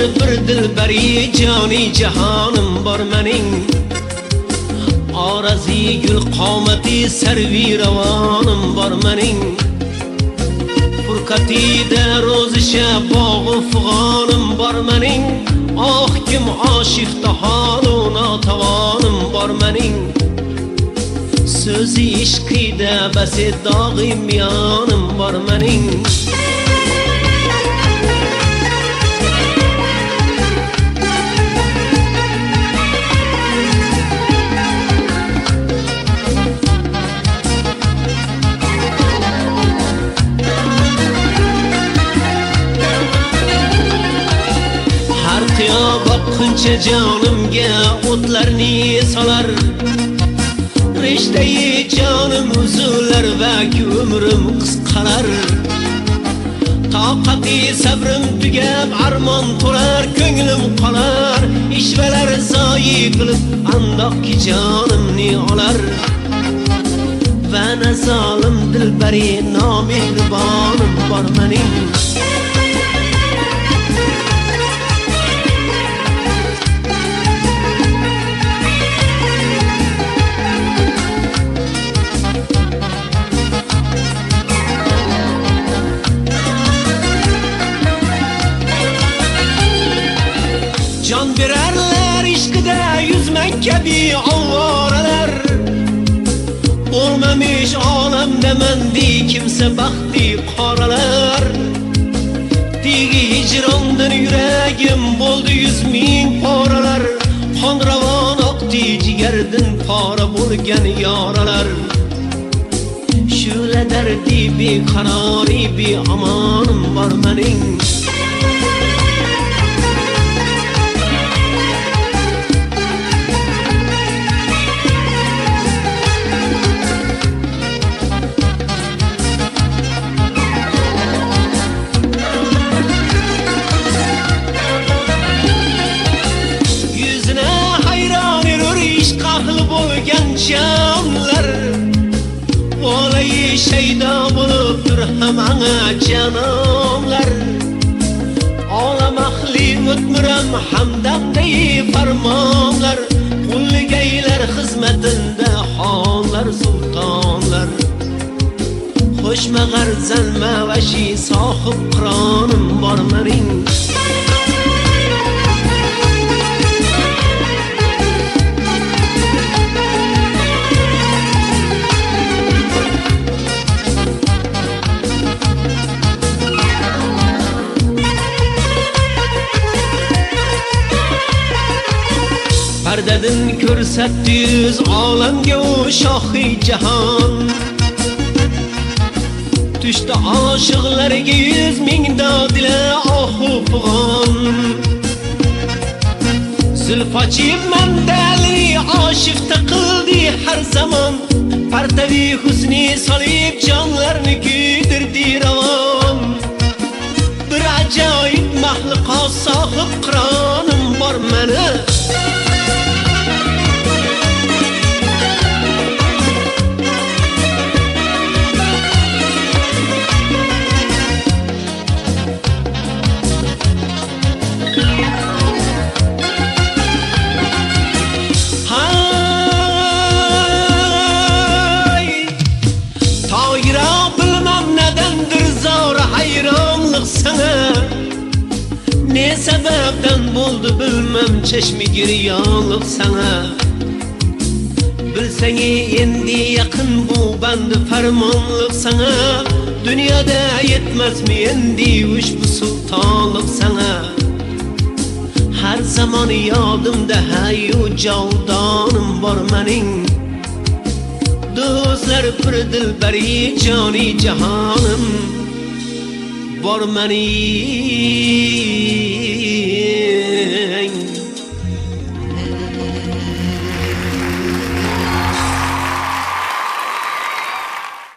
do'stlar bir dilbari joni jahonim bor mening orazi gul qomati sarvi ravonim bor mening furqatida ro'zisha bog'u fig'onim bor mening oh kim oshiq taholu notavonim bor mening so'zi ishqida basi dog'im yonim bor mening Bakınca canımga o'tlarni solar rishtai jonim uzullar va umrim qisqarar toqati sabrim tugab armon to'lar ko'nglim qolar ishvalar zoyi qilib andoqki jonimni olar va nazolim dilbari nomehribonim bor mening can bererler ishqida yüzmek kabi ovoralar olmamış olamda mendi kimse baxti qoralar tegi hijrondan yuragim bo'ldi 100,000 poralar qon ravon oqdi jigardan pora bo'lgan yoralar shula dardi beqarori beamonim bor mening canlar olayı şeyda buluptur hamana canımlar olamakli mutmuram hamdamday farmonlar qulligaylar xizmatinde xonlar sultonlar xo'shma g'arzalma vashi sohib qironim bor mening Pardadın ko'rsatdi yüz olamga u shohi jahon tushdi oshiqlarga 100,000 dodila ohu fig'on zulfochib mandali oshiqda qildi har zamon pardavi husni solib jonlarni kuydirdi ravon bir ajoyib maxluqot sohib qironim bor meni ne sebepten buldu bilmem çeşmi giryonliq sana bilseni endi yaqin bu bandı farmonliq sana dünyada yetmez mi endi ushbu sultonliq sana her zaman yodimda hayu javdonim bor mening do'stlar bir dilbari joni jahonim bor mening